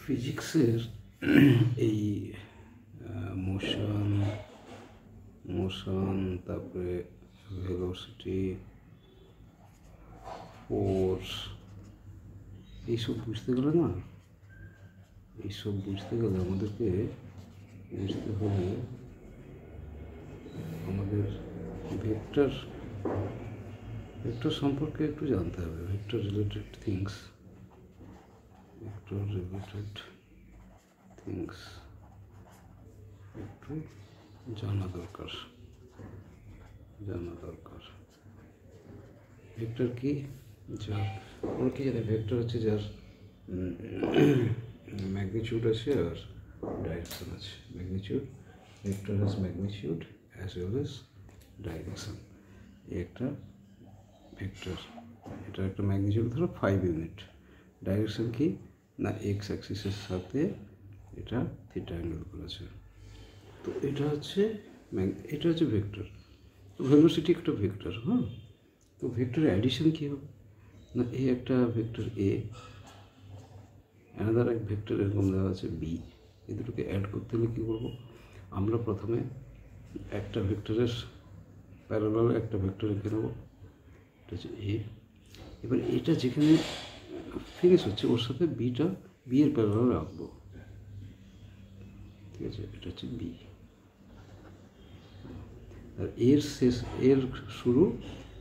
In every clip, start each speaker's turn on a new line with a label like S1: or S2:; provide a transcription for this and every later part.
S1: ফিজিক্সের এই মোশন তারপরে ভেলোসিটি, ফোর্স, এইসব বুঝতে গেলে আমাদেরকে বুঝতে হলে আমাদের ভেক্টর সম্পর্কে একটু জানতে হবে। ভেক্টর রিলেটেড থিংস একটু জানা দরকার। ভেক্টর কি? আমরা কি জানি? ভেক্টর হচ্ছে যার ম্যাগনিটিউড আছে আর ডাইরেকশন আছে। Vector has magnitude as well as direction. এই একটা ভেক্টর, এটা একটা ম্যাগনিটিউড ধরো 5 ইউনিট। ডাইরেকশন কি না, এক্স অ্যাক্সিসের সাথে এটা থিটা অ্যাঙ্গেল করেছে। তো এটা হচ্ছে ভেক্টর। ভেলোসিটি একটা ভেক্টর। তো ভেক্টর অ্যাডিশন কী হবে না, এই একটা ভেক্টর এ, অ্যানাদার এক ভেক্টর এরকম দেওয়া আছে বি। এই দুটোকে অ্যাড করতে হলে কী করবো? আমরা প্রথমে একটা ভেক্টরের প্যারালাল একটা ভেক্টর এঁকে নেবো, এটা হচ্ছে এ। এবার এটা যেখানে ফিনিশ হচ্ছে ওর সাথে বি এর প্যারালাল রাখবো, ঠিক আছে? এটা হচ্ছে বি। আর এর শুরু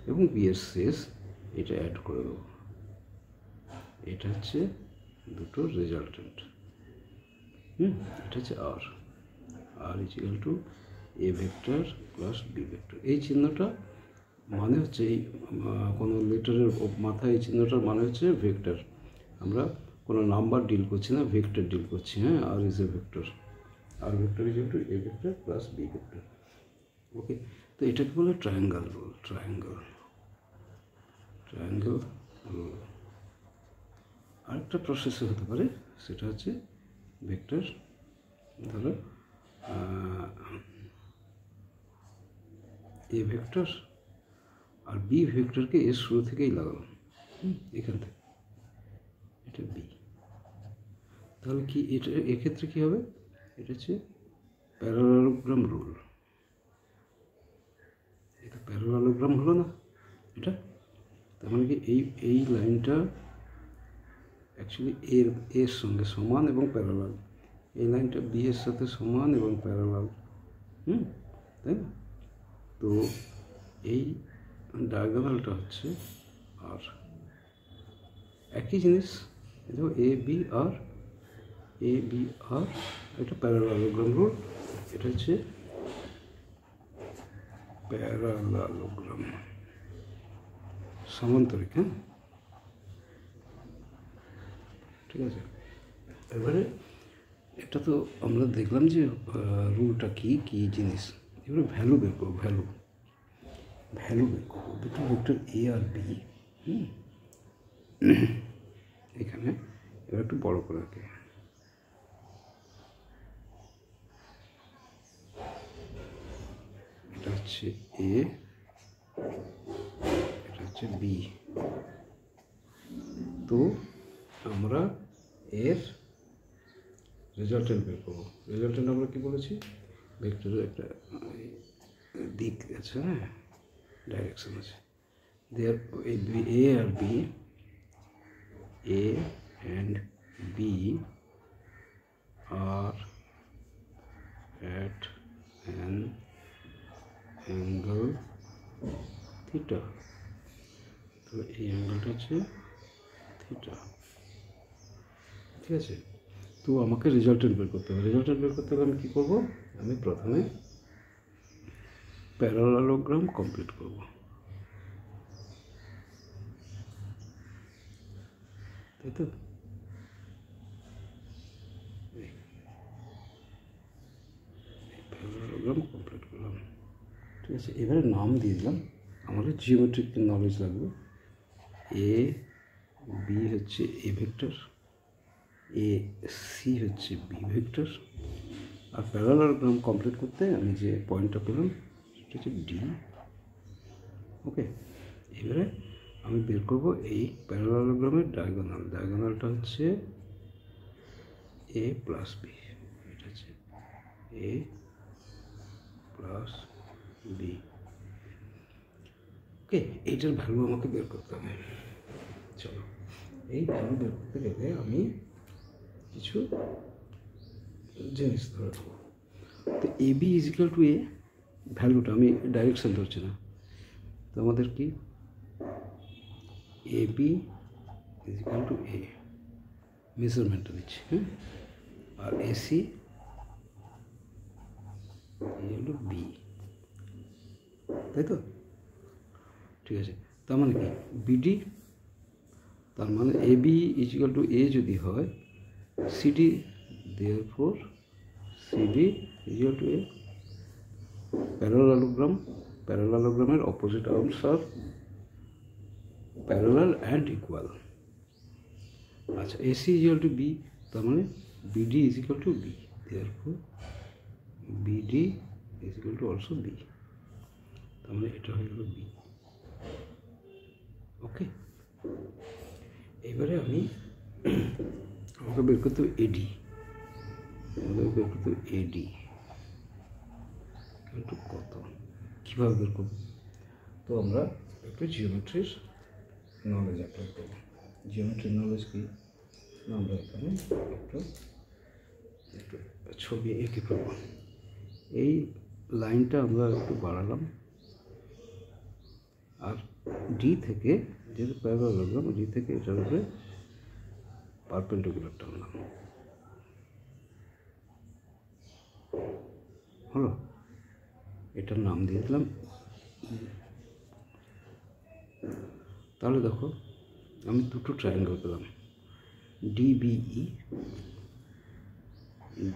S1: এবং বি এর শেষ এটা অ্যাড করে দেবো। এটা হচ্ছে দুটো রেজাল্টেন্ট। এটা হচ্ছে R is equal to A vector plus B vector. এই চিহ্নটা মানে হচ্ছে এই কোনো লেটারের মাথায় এই চিহ্নটার মানে হচ্ছে ভেক্টর। আমরা কোনো নাম্বার ডিল করছি না, ভেক্টর ডিল করছি। R is A vector. R vector is equal to A vector plus B vector. Okay, তো এটাকে বলে ট্রায়াঙ্গেল রুল। আরেকটা প্রসেসে হতে পারে, সেটা হচ্ছে ভেক্টর ধরো এ ভেক্টর আর বি ভেক্টরকে এর শুরু থেকেই লাগালাম, এখান থেকে এটা বি। তাহলে কি এটা এক্ষেত্রে কী হবে? এটা হচ্ছে প্যারালালোগ্রাম রুল। এটা প্যারালালোগ্রাম হলো না এটা? তার মানে কি এই লাইনটা অ্যাকচুয়ালি এর সঙ্গে সমান এবং প্যারালাল। এই লাইনটা বি এর সাথে সমান এবং প্যারালাল, তাই না? তো এই ডায়াগোনালটা হচ্ছে আর একই জিনিস। দেখো এ বি আর এটা প্যারালালোগ্রাম রুল। এটা হচ্ছে প্যারালালোগ্রাম, সমান্তরিক। ঠিক আছে। এবারে এটা তো আমরা দেখলাম যে রুলটা কী জিনিস। এবারে ভ্যালু বের করবো। ভ্যালু বের করবো দুটো ভেক্টর এ আর বি। এখানে এবার একটু বড় করে রাখি। এটা হচ্ছে এ, এটা হচ্ছে বি। তো আমরা এর রেজাল্টেন্ট বের করবো। রেজাল্টেন্ট আমরা কী বলেছি? ভেক্টরের একটা দিক আছে, ডাইরেকশন আছে। দেয়ার এ আর B, A and B are at an angle theta। তো এই অ্যাঙ্গেলটা হচ্ছে থিটা, ঠিক আছে? তো আমাকে রেজাল্টেন্ট বের করতে হবে। আমি কী করবো? আমি প্রথমে প্যারালালোগ্রাম কমপ্লিট করব, তাই তো? প্যারালালোগ্রাম কমপ্লিট করলাম, ঠিক আছে? এবারে নাম দিয়ে দিলাম। আমাদের জিওমেট্রিক নলেজ লাগবে। এ বি হচ্ছে এ ভেক্টর, এ সি হচ্ছে বি ভেক্টর। আর প্যারালালোগ্রাম কমপ্লিট করতে আমি যে পয়েন্টটা পেলাম সেটা হচ্ছে ডি। ওকে, এবারে আমি বের করবো এই প্যারালালোগ্রামের ডায়াগোনালটা হচ্ছে এ প্লাস বি, এটা হচ্ছে এ প্লাস বি। ওকে, এইটার ভ্যালু আমাকে বের করতে হবে। চলো, এই ভ্যালু বের করতে গেলে আমি কিছু জিনিস ধরে নেবো। তো এ বি ইজ ইকাল টু এ, ভ্যালুটা আমি ডাইরেকশন ধরছি না, তো আমাদের কি A B is equal to এ, মেজারমেন্টটা নিচ্ছি, হ্যাঁ, আর এসি হলো বি, তাই তো? ঠিক আছে, তার মানে কি বিডি, তার মানে A B is equal to A যদি হয়, CD therefore CD is equal to A. Parallelogram, প্যারালালোগ্রামের opposite arms are parallel and equal. আচ্ছা, AC is equal to B, তার মানে BD is equal to B, therefore BD is equal to also B, তার মানে এটা হয়ে গেল B. ওকে, এবারে আমাকে বের করতে হবে এডি, আমাদের বের করতে হবে এডি একটু কত, কীভাবে বের করব? তো আমরা একটু জিওমেট্রির নলেজ অ্যাপ্লাই করব। জিওমেট্রির নলেজ কি, আমরা এখানে একটু ছবি এঁকে ফেলব। এই লাইনটা আমরা একটু বাড়ালাম, আর ডি থেকে, যেহেতু প্যারালালোগ্রাম, ডি থেকে এটার উপরে পারপেন্ডিকুলার টানলাম, হলো। এটার নাম দিয়ে দিলাম ই। তাহলে দেখো আমি দুটো ট্রায়াঙ্গেল পেলাম, ডিবিই,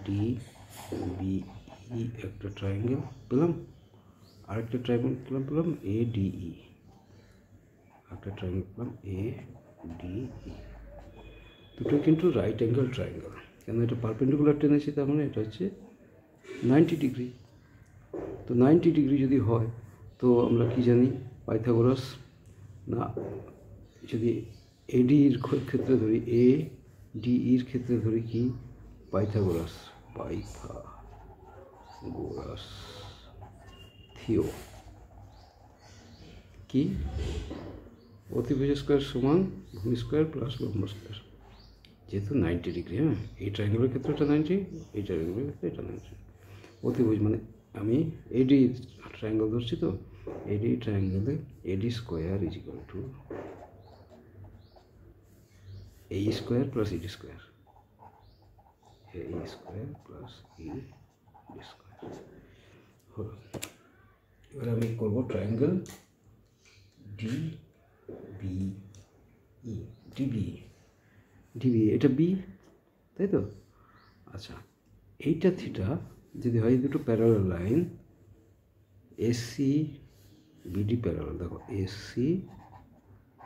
S1: ডিবিই একটা ট্রায়াঙ্গেল পেলাম, আরেকটা ট্রায়াঙ্গেল পেলাম এডিই, একটা ট্রায়াঙ্গেল পেলাম এডিই। দুটো কিন্তু রাইট অ্যাঙ্গেল ট্রায়াঙ্গেল, কেন এটা পারপেন্ডিকুলার টেনেছি, তার মানে এটা হচ্ছে 90 ডিগ্রি। তো 90 ডিগ্রি যদি হয়, তো আমরা কি জানি, পাইথাগোরাস, না যদি এডির ক্ষেত্রে ধরি, এ ডিইর ক্ষেত্রে ধরি কি, পাইথাগোরাস, পাইথাগোরাস থিও কি, অতিভুজ স্কোয়ার সমান ভূমি স্কোয়ার প্লাস লম্ব স্কোয়ার, যেহেতু 90 ডিগ্রি, হ্যাঁ, এই ট্রায়াঙ্গেলের ক্ষেত্রে এটা 90, এই ট্রায়াঙ্গেলের ক্ষেত্রে এটা 90। অতিভুজ মানে আমি এডি ট্রায়াঙ্গেল ধরছি, তো এডি ট্রায়াঙ্গেলে AD square is equal to A square plus ED square, A square plus ED square হলো। এবার আমি করবো ট্রায়াঙ্গেল ডিবিই, ডিবিই এটা বি, তাই তো? আচ্ছা, এইটা থিটা যদি হয়, দুটো parallel line, AC BD parallel, দেখো এসি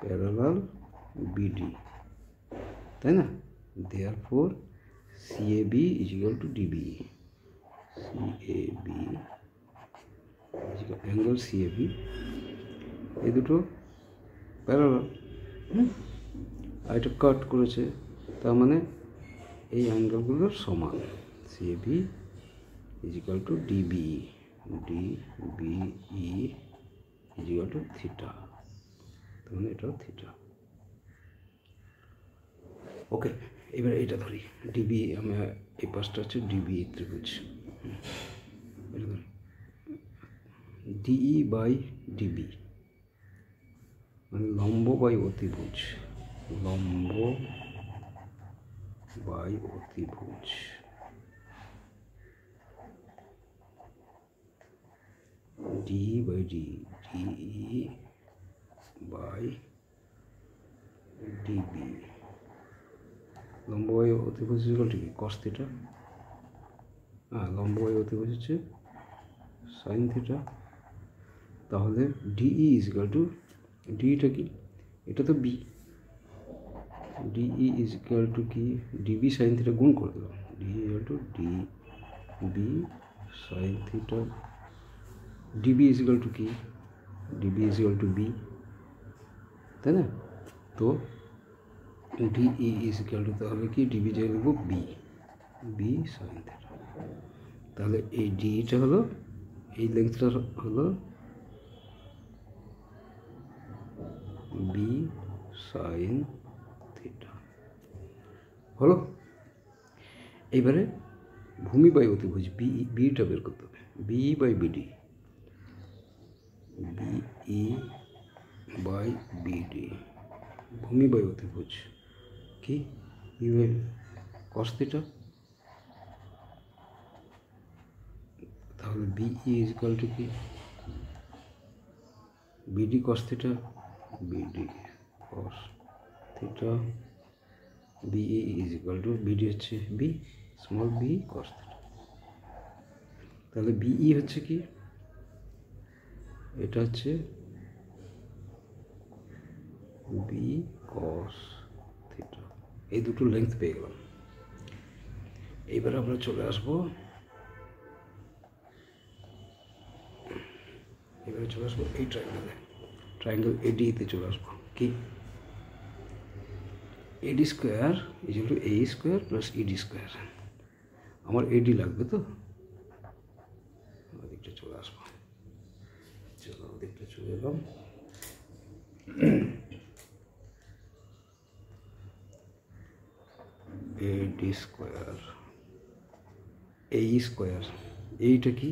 S1: প্যারালাল বিডি, তাই না? Therefore CAB is equal two ডিবিই, CAB angle CAB, এই দুটো প্যারালাল, আর এটা কাট করেছে, তার মানে এই অ্যাঙ্গেলগুলোর সমান, CAB is equal two ডিবিই, ডিবিই is equal two theta, তার মানে এটাও থিটা। ওকে, এবার এটা ধরি ডিবি, আমরা এই পাশটা হচ্ছে ডিবি ত্রিভুজ, এটা ধরি ডিই বাই ডিবি, মানে লম্ব বাই অতিভুজ, লম্ব বাই অতিভুজ, D by DE by DB, লম্ব বাই অতিভুজ ঠিক কস থিটা, হ্যাঁ, লম্ব বাই অতিভুজ হচ্ছে সাইন থিটা। তাহলে ডিই ইজ ইকুয়াল টু, ডিটা কি, এটা তো B, DE is equal to কি, ডিবি সাইন থিটা গুণ করে দিলাম, D equal to DB sine theta, DB is equal to কি, DB is equal to B, তাই না? তো ডিই ইজ ইকুয়াল টু, তাহলে কি ডিবি জায়গায় লিখব বি, বি সাইন থিটা। তাহলে এই ডিটা হলো, এই লেন্থটা হলো বি সাইন থিটা। হলো। এইবারে ভূমি বাই অতিভুজ বিটা বের করতে হবে। BE by BD, BE by BD, ভূমি বাই অতিভুজ কি? B by cos theta. তাহলে বিই ইজ ইকুয়াল টু কি? BD cos theta, BD cos theta, BE is equal to, BD হচ্ছে B, small B cos theta. তাহলে BE হচ্ছে কি? এটা হচ্ছে বি কস থিটা। এই দুটো লেন্থ পেয়ে গেলাম। এইবার আমরা চলে আসবো, এই ট্রায়াঙ্গেলে, ট্রায়াঙ্গেল এডিতে চলে আসবো। কি? AD square is equal to A square plus ED square. আমার এডি লাগবে, তো ওদিকটা চলে আসবো। চলো ওদিকটা চলে এলাম। এডি স্কোয়ার, এ স্কোয়ার, এইটা কি?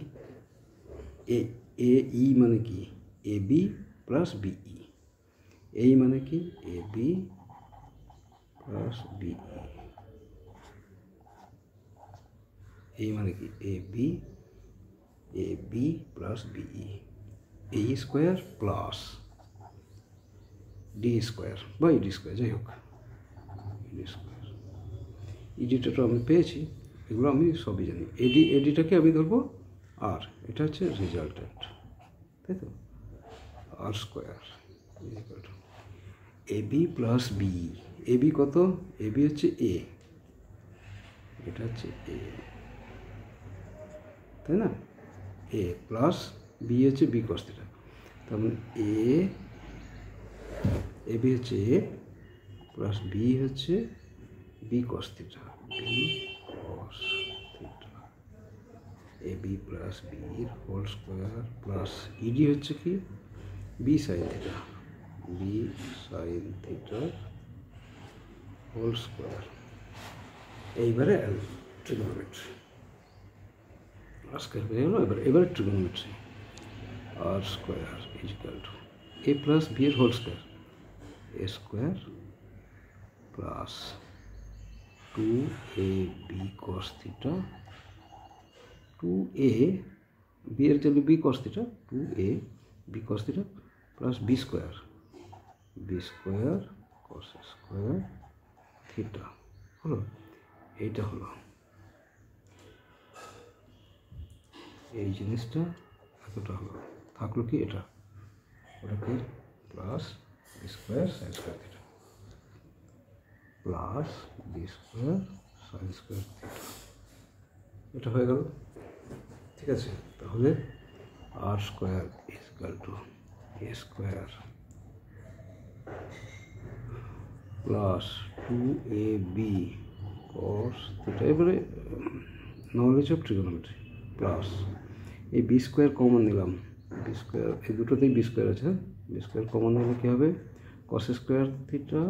S1: এ ই মানে কি? A B plus B E. এই মানে কি? A B plus B E. এই মানে কি? A B plus B E. A square plus D square বা ইডি স্কোয়ার, যাই হোক ইডি স্কোয়ার। ইডিটা তো আমি পেয়েছি, এগুলো আমি সবই জানি। এডিটাকে আমি ধরবো আর, এটা হচ্ছে রেজাল্টেন্ট, তাই তো? R square equal to A B plus B E. A B কত? এ বি হচ্ছে এ, এটা হচ্ছে এ, তাই না? এ প্লাস বি হচ্ছে বি কস থিটা। তার মানে এ বি হচ্ছে এ প্লাস বি হচ্ছে B cos theta, B cos theta. A B plus বির হোল স্কোয়ার প্লাস ইডি হচ্ছে কি? B sine theta, B sine theta whole square. এইবারে trigonometry, R square হয়ে গেল। এবারে trigonometry. R square is equal to A plus B এর whole square, A square plus 2ab cos theta, 2a B এর জন্য B cos theta, 2ab cos theta plus B square cos square theta. হলো, এইটা হলো এই জিনিসটা, এতটা হলো। থাকলো কি? এটা ওটাকে plus B square sine square theta, plus B square sine square theta. এটা হয়ে গেল, ঠিক আছে? তাহলে R square is equal to A square plus 2ab cos theta. এবারে নলেজ অফ ট্রিগোনোমেট্রি প্লাস এই বি স্কোয়ার কমন নিলাম, বি স্কোয়ার, এই দুটোতেই বি স্কোয়ার আছে, বি স্কোয়ার কমন নিলে কী হবে? Cos square theta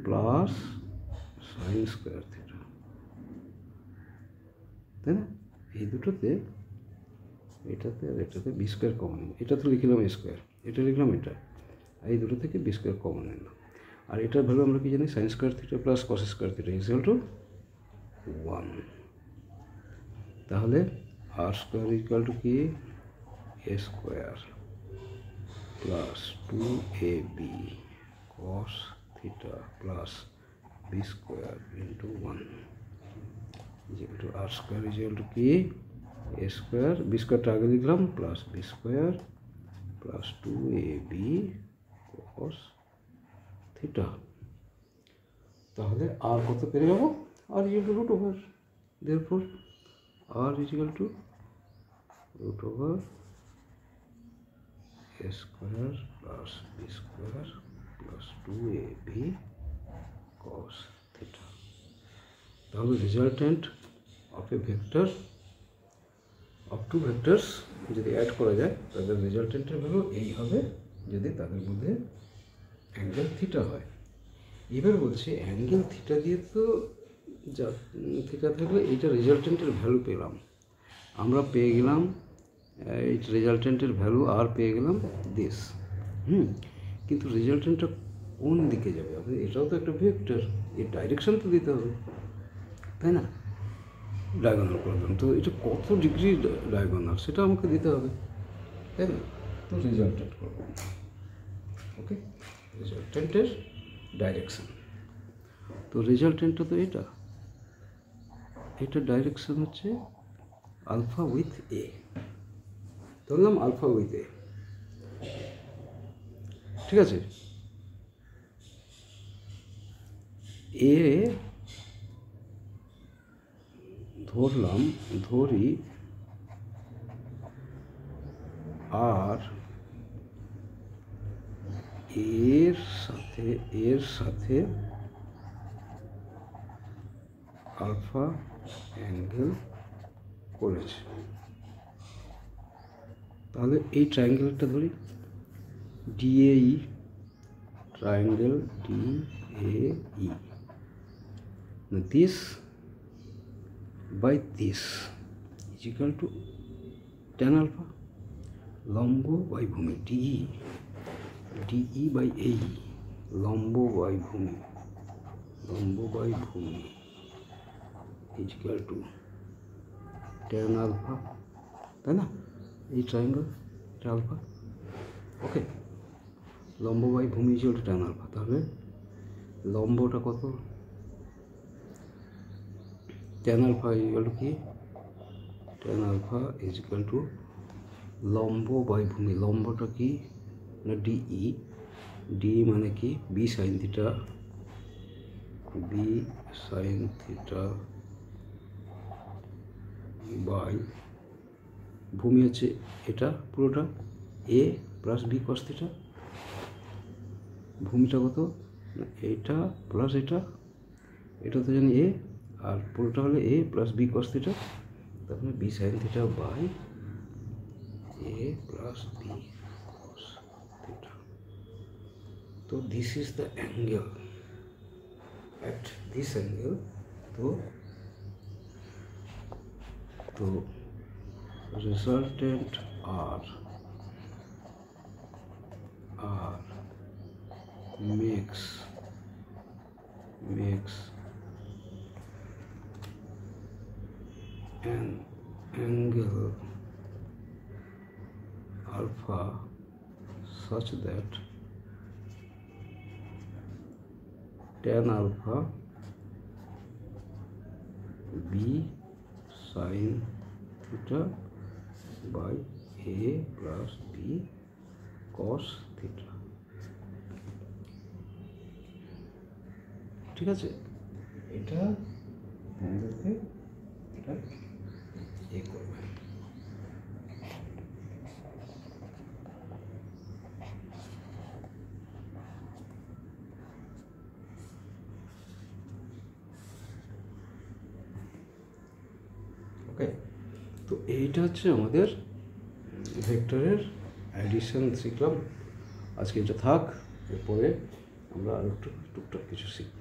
S1: plus sine square theta, তাই না? এই দুটোতে, এটাতে আর এটাতে বি স্কোয়ার কমন নিলাম। এটা তো লিখলাম এ স্কোয়ার, এটা লিখলাম এটা, আর এই দুটো থেকে বি স্কোয়ার কমন নিলাম। আর এটার ভ্যালু আমরা কি জানি? Sine square theta plus cos square theta is equal to 1। তাহলে R square is equal to কি? A square plus 2ab cos theta plus B square into 1 is equal to R square is equal to কি? A square, B স্কোয়ারটা আগে লিখলাম, plus B square plus 2ab cos theta. তাহলে R কত পেয়ে যাবো? R is equal to root over, therefore R is equal to root over A square plus B square plus 2ab cos theta. তাহলে resultant of A vector of two vectors যদি add করা যায় তাদের রেজাল্টেন্টের value এই হবে যদি তাদের মধ্যে অ্যাঙ্গেল থিটা হয়। এবার বলছে অ্যাঙ্গেল থিটা দিয়ে তো যা থিটা থাকলে এইটা রেজাল্টেন্টের ভ্যালু পেলাম, আমরা পেয়ে গেলাম এই রেজাল্টেন্টের ভ্যালু আর পেয়ে গেলাম দিস। কিন্তু রেজাল্টেন্টটা কোন দিকে যাবে? আপনি এটাও তো একটা ভেক্টর, এর ডাইরেকশন তো দিতে হবে, তাই না? ডায়াগোনাল প্রবলেম, তো এটা কত ডিগ্রি ডায়াগোনাল সেটা আমাকে দিতে হবে, তাই না? তো রেজাল্টেন্ট করব, ওকে, রেজাল্টেন্টের ডাইরেকশন। তো রেজাল্টেন্টটা তো এটা ডাইরেকশন হচ্ছে আলফা উইথ এ, ধরলাম আলফা উইথ এ, ঠিক আছে? এ ধরি আর এর সাথে আলফা অ্যাঙ্গেল করেছে। তাহলে এই ট্রায়াঙ্গেলটা ধরি ডিএই, triangle ডিএই, this by this is equal to tan alpha, লম্ব বাই ভূমি ডিই বাই এই, লম্ব বাই ভূমি is equal to tan alpha, তাই না? এই ট্রায়াঙ্গেল এটা আলফা, ওকে, লম্ব বাই ভূমি is equal to tan alpha। তাহলে লম্বটা কত? tan alpha is equal to কি? tan alpha is equal to লম্ব বাই ভূমি, লম্বটা কি না ডিই মানে কি বি সাইন থিটা, বাই ভূমি হচ্ছে এটা পুরোটা এ প্লাস বি কস থিটা। ভূমিটা কত? এইটা প্লাস এটা তো জানি এ, আর পুরোটা হলে A plus B cos theta, তারপরে B sine theta by A plus B cos theta. তো this is the angle, at this angle তো resultant R makes an angle alpha such that tan alpha b sin theta by a plus b cos theta, ঠিক আছে? এটা আমাদেরকে এটা করবে। ওকে, তো এইটা হচ্ছে আমাদের ভেক্টরের অ্যাডিশন শিখলাম। আজকে এটা থাক, এরপরে আমরা আরও একটু টুকটাক কিছু শিখব।